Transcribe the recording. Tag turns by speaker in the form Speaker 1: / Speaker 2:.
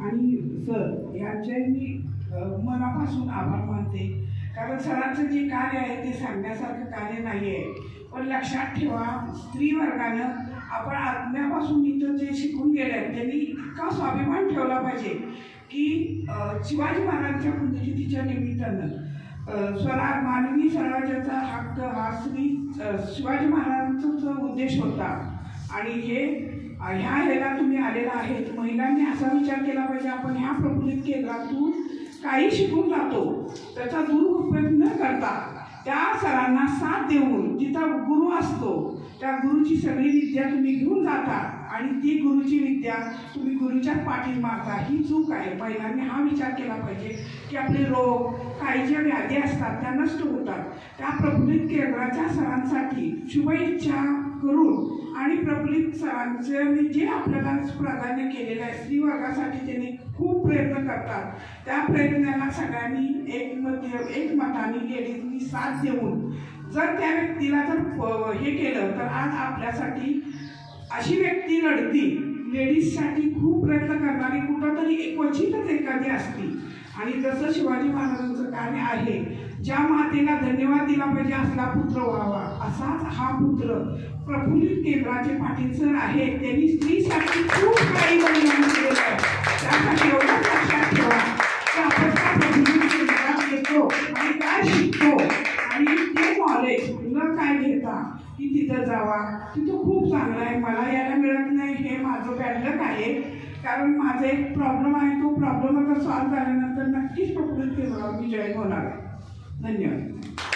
Speaker 1: आणि सर यांचे मी मनापासून आभार मानते, कारण सरांचं जे कार्य आहे ते सांगण्यासारखं कार्य नाही आहे. पण लक्षात ठेवा, स्त्री वर्गानं आपण आत्म्यापासून इथं जे शिकून गेले आहेत त्यांनी इतका स्वाभिमान ठेवला पाहिजे की शिवाजी महाराजांच्या पुण्यतिथीच्या निमित्तानं मानवी स्वराज्याचा हक्क हा श्री शिवाजी महाराजांचाच उद्देश होता. आणि ह्याला तुम्ही आलेला आहेत. महिलांनी असा विचार केला पाहिजे, आपण ह्या प्रफुल्लित केंद्रातून काही शिकून जातो, त्याचा दुरुपयोग न करता त्या सरांना साथ देऊन जिथं गुरु असतो त्या गुरुची सगळी विद्या तुम्ही घेऊन जाता आणि ती गुरुची विद्या तुम्ही गुरुच्या पाठी मारता. ही चूक आहे. महिलांनी हा विचार केला पाहिजे की आपले रोग, काही ज्या व्याधी असतात त्या नष्ट होतात. त्या प्रफुल्लित केंद्राच्या सरांसाठी शुभेच्छा करून आणि प्रफुल्लित सरांचे जे आपल्याला प्राधान्य केलेलं आहे स्त्री वर्गासाठी त्यांनी खूप प्रयत्न करतात. त्या प्रयत्नाला सगळ्यांनी एकमताने लेडीजनी साथ देऊन जर त्या व्यक्तीला जर हे केलं तर आज आपल्यासाठी अशी व्यक्ती लढती, लेडीजसाठी खूप प्रयत्न करणारी कुठंतरी क्वचितच एखादी असती. आणि जसं शिवाजी महाराजांचं कार्य आहे, ज्या मातेला धन्यवाद दिला पाहिजे असला पुत्र व्हावा, असाच हा पुत्र प्रफुल्लित केंद्राचे पाटील सर आहेत. त्यांनी स्त्रीसाठी खूप काही बलिदान केलेलं आहे. त्यासाठी एवढंच लक्षात ठेवा की आपण त्या प्रफुल्लित केंद्रात येतो आणि काय शिकतो आणि ते नॉलेज न काय घेता की तिथं जावा. तिथं खूप चांगलं आहे. मला यायला मिळत नाही हे माझं बॅडलक आहे, कारण माझा एक प्रॉब्लेम आहे. तो प्रॉब्लेम आता सॉल्व्ह झाल्यानंतर नक्कीच प्रफुल्लित केंद्रावर मी जॉईन होणार आहे. धन्यवाद.